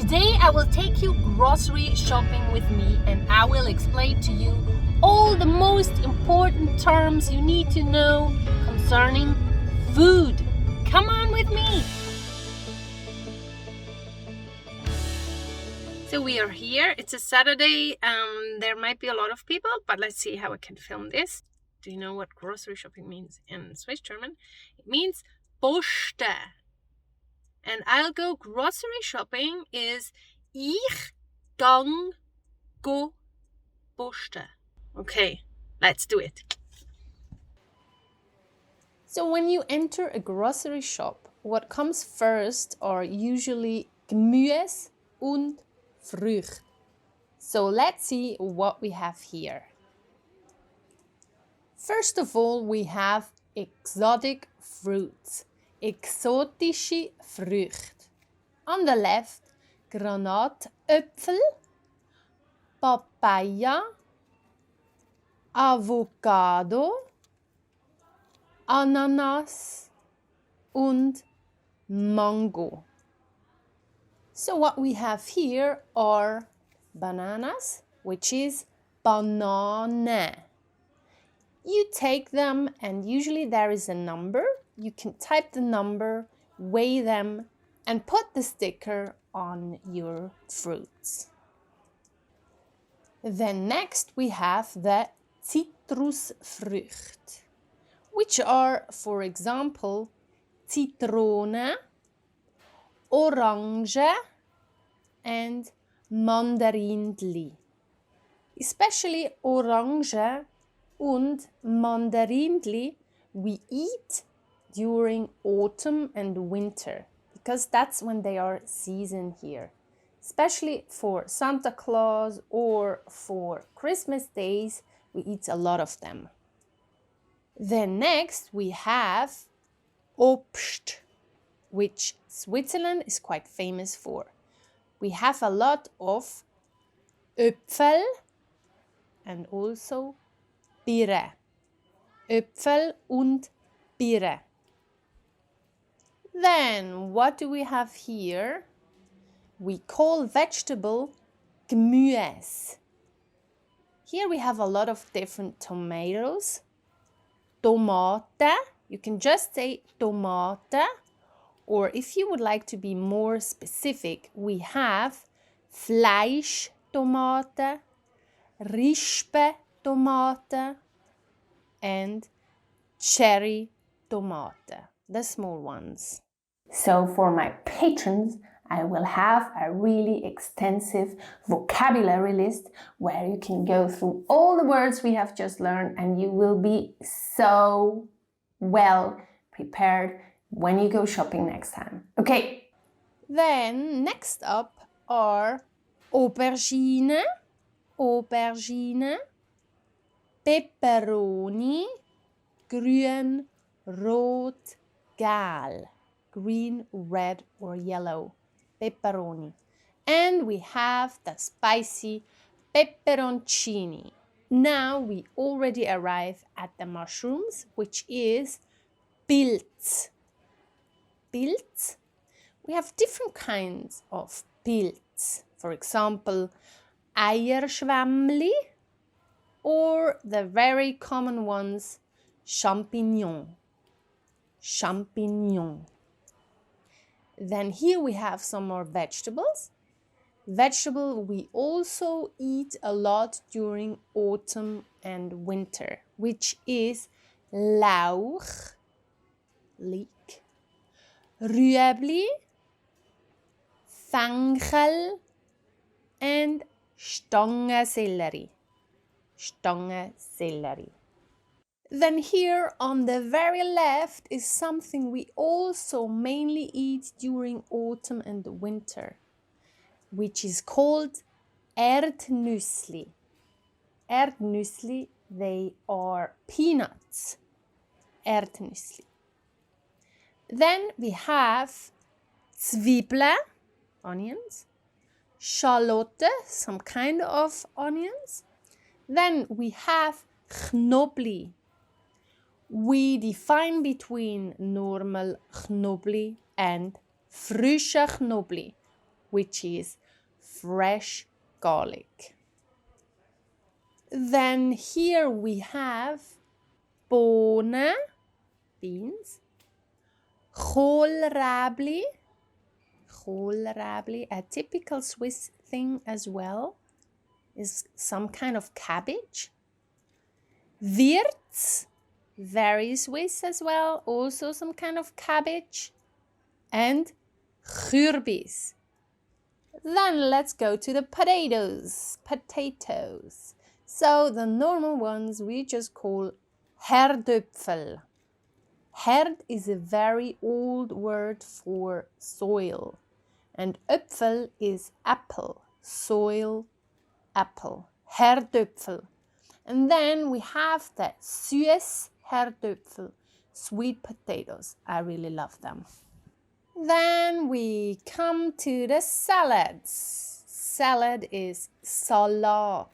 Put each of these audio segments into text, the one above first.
Today I will take you grocery shopping with me and I will explain to you all the most important terms you need to know concerning food. Come on with me! So we are here. It's a Saturday. There might be a lot of people, but let's see how I can film this. Do you know what grocery shopping means in Swiss German? It means Poste. And I'll go grocery shopping is Ich gang go Poste. Okay, let's do it. So when you enter a grocery shop, what comes first are usually Gemüse und Früchte. So let's see what we have here. First of all, we have exotic fruits. Exotische Früchte. On the left, Granatäpfel, Papaya, Avocado, Ananas und Mango. So what we have here are bananas, which is banane. You take them and usually there is a number. You can type the number, weigh them, and put the sticker on your fruits. Then next we have the Zitrusfrucht, which are, for example, Zitrone, Orange, and Mandarindli. Especially Orange and Mandarindli we eat during autumn and winter because that's when they are season here. Especially for Santa Claus or for Christmas days, we eat a lot of them. Then next we have Obst, which Switzerland is quite famous for. We have a lot of Äpfel and also Birne. Äpfel und Birne. Then what do we have here? We call vegetable Gemüse. Here we have a lot of different tomatoes. Tomate, you can just say tomate. Or if you would like to be more specific, we have Fleischtomate, Rispe-Tomate, and cherry tomate, the small ones. So for my patrons, I will have a really extensive vocabulary list where you can go through all the words we have just learned and you will be so well prepared when you go shopping next time. Okay. Then next up are aubergine, pepperoni, grün, rot, gelb. Green, red, or yellow. Pepperoni. And we have the spicy pepperoncini. Now we already arrive at the mushrooms, which is Pilz. Pilz. We have different kinds of Pilz. For example, Eierschwämmli or the very common ones, champignon. Champignon. Then here we have some more vegetables. Vegetable we also eat a lot during autumn and winter, which is Lauch, leek, Rüebli, Fenchel, and Stangensellerie. Stangensellerie. Then here on the very left is something we also mainly eat during autumn and winter, which is called Erdnüssli. Erdnüssli, they are peanuts. Erdnüssli. Then we have Zwiebeln, onions, Schalotte, some kind of onions. Then we have Knobli. We define between normal Knobli and frische Knobli, which is fresh garlic. Then here we have bohnen, beans, kohlrabi, a typical Swiss thing as well, is some kind of cabbage. Wirz, very Swiss as well, also some kind of cabbage. And kürbis. Then let's go to the potatoes. So the normal ones we just call herdöpfel. Herd is a very old word for soil. And Äpfel is apple, soil, apple, herdöpfel. And then we have the süß herdöpfel, sweet potatoes. I really love them. Then we come to the salads. Salad is salat.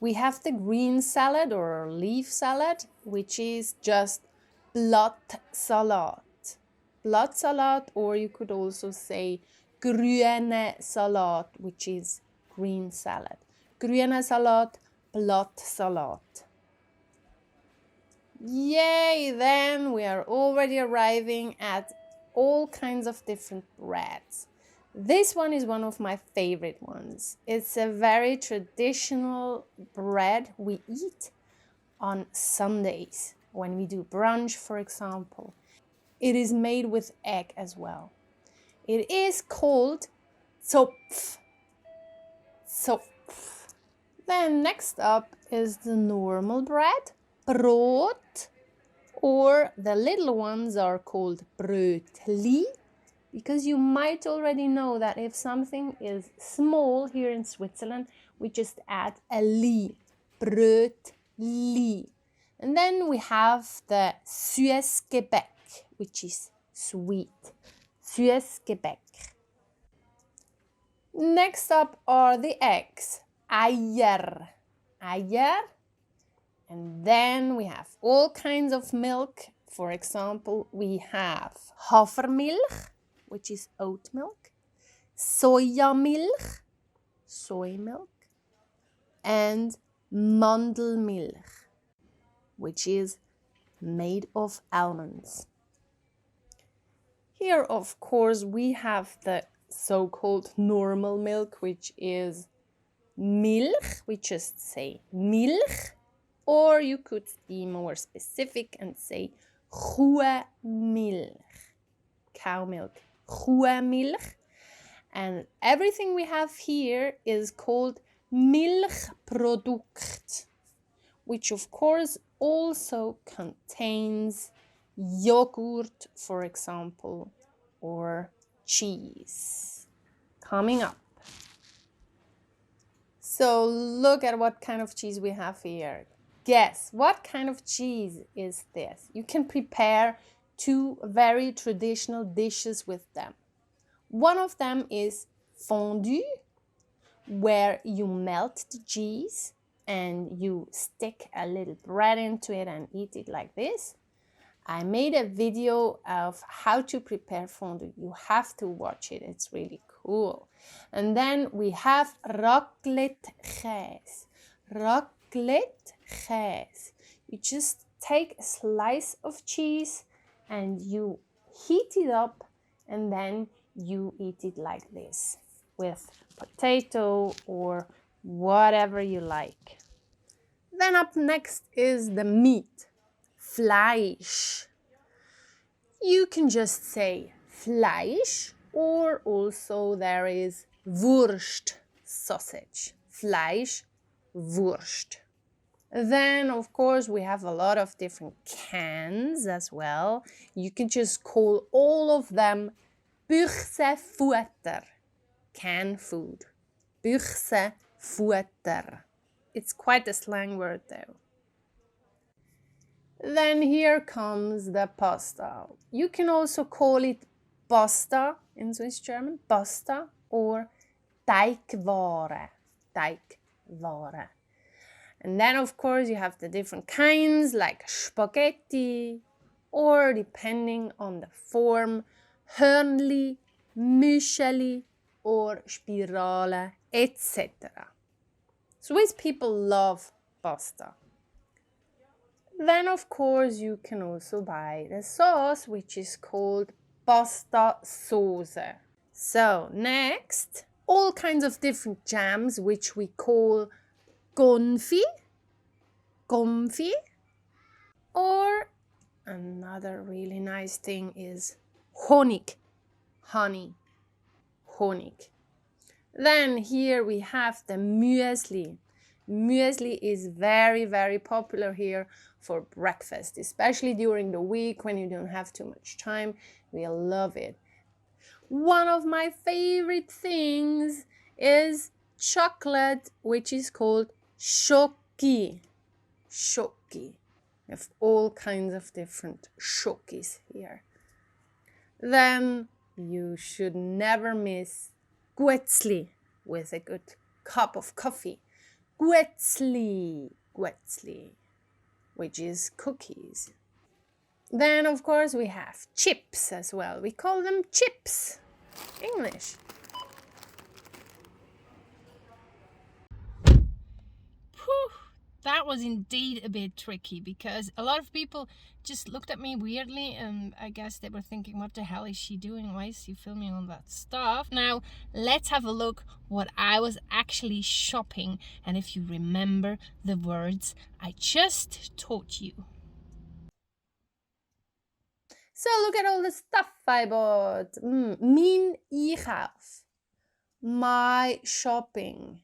We have the green salad or leaf salad, which is just Blattsalat. Blattsalat, or you could also say grüne Salat, which is green salad. Grüne Salat, Blattsalat. Yay! Then we are already arriving at all kinds of different breads. This one is one of my favorite ones. It's a very traditional bread we eat on Sundays when we do brunch, for example. It is made with egg as well. It is called Zopf. Then next up is the normal bread, Brot, or the little ones are called Brötli, because you might already know that if something is small here in Switzerland, we just add a li, Brötli. And then we have the Süßgebäck, which is sweet, Süßgebäck. Next up are the eggs, Eier. And then we have all kinds of milk. For example, we have Hafermilch, which is oat milk, Sojamilch, soy milk, and Mandelmilch, which is made of almonds. Here, of course, we have the so-called normal milk, which is Milch. We just say Milch. Or you could be more specific and say Kuhmilch, cow milk, Kuhmilch. And everything we have here is called Milchprodukt, which of course also contains yogurt, for example, or cheese. Coming up. So look at what kind of cheese we have here. Guess, what kind of cheese is this? You can prepare two very traditional dishes with them. One of them is fondue, where you melt the cheese and you stick a little bread into it and eat it like this. I made a video of how to prepare fondue. You have to watch it. It's really cool. And then we have raclette cheese. You just take a slice of cheese and you heat it up and then you eat it like this with potato or whatever you like. Then up next is the meat, Fleisch. You can just say Fleisch, or also there is Wurst, sausage. Fleisch, Wurst. Then, of course, we have a lot of different cans as well. You can just call all of them Büchsefutter, can food. Büchsefutter. It's quite a slang word though. Then here comes the pasta. You can also call it Pasta in Swiss German, Pasta, or Teigware. And then, of course, you have the different kinds like spaghetti, or depending on the form, Hörnli, Müscheli, or Spirale, etc. Swiss people love pasta. Then, of course, you can also buy the sauce, which is called pasta sauce. So, next, all kinds of different jams, which we call confit, or another really nice thing is Honig, honey, Honig. Then here we have the muesli. Muesli is very, very popular here for breakfast, especially during the week when you don't have too much time. We love it. One of my favorite things is chocolate, which is called shoki. Shoki. We have all kinds of different shokis here. Then you should never miss guetzli with a good cup of coffee. Guetzli, which is cookies. Then, of course, we have chips as well. We call them chips, English. That was indeed a bit tricky because a lot of people just looked at me weirdly and I guess they were thinking, what the hell is she doing? Why is she filming all that stuff? Now, let's have a look what I was actually shopping and if you remember the words I just taught you. So look at all the stuff I bought. Min Einkauf. My shopping.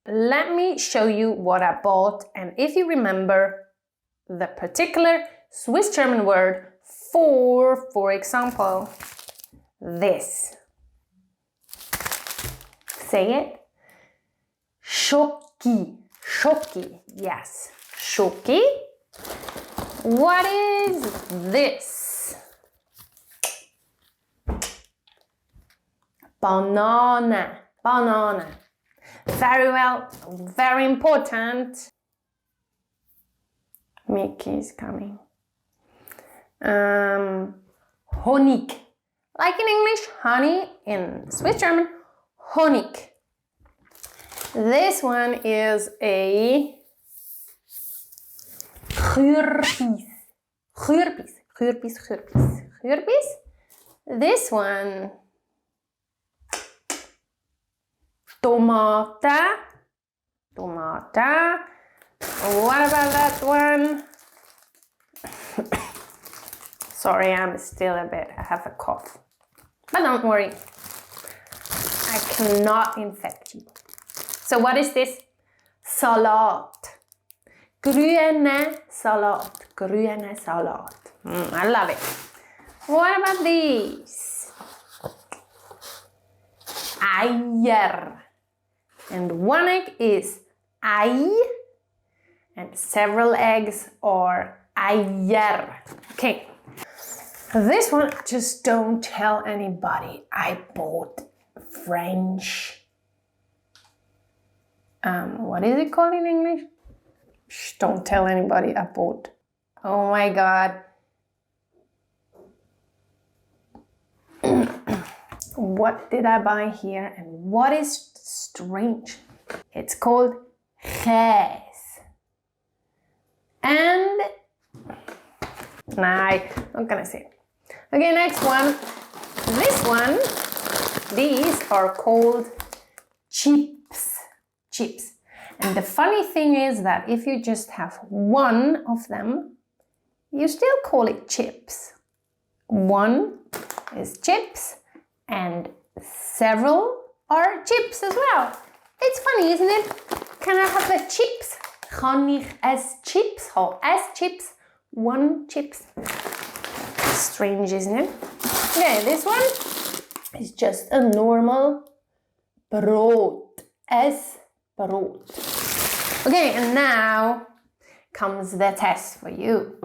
Let me show you what I bought, and if you remember the particular Swiss German word for example, this. Say it. Schoki. Schoki. Yes. Schoki. What is this? Banana. Banana. Very well, very important. Mickey is coming. Honig. Like in English, honey. In Swiss German, Honig. This one is a Kürbis. This one, Tomata. What about that one? Sorry, I have a cough. But don't worry, I cannot infect you. So what is this? Salat. Grüne Salat. I love it. What about these? Eier. And one egg is Ei, and several eggs are Eier. Okay. This one, just don't tell anybody. I bought French. What is it called in English? Shh, don't tell anybody I bought. Oh my God. What did I buy here and what is strange? It's called Käse. And nah, I'm not gonna say it. Okay, next one. This one, these are called chips. And the funny thing is that if you just have one of them, you still call it chips. One is chips and several are chips as well. It's funny, isn't it? Can I have a chips? Kann ich es Chips haben? Es chips, one chips. Strange, isn't it? Okay, this one is just a normal Brot. Es Brot. Okay, and now comes the test for you.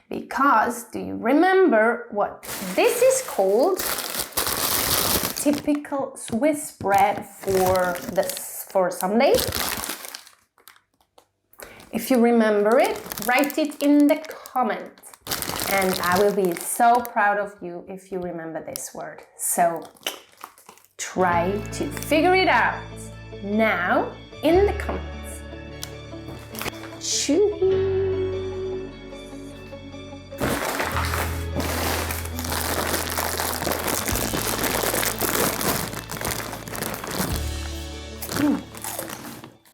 Because do you remember what this is called? Typical Swiss bread for Sunday. If you remember it, write it in the comments. And I will be so proud of you if you remember this word. So try to figure it out now in the comments. Tschüss.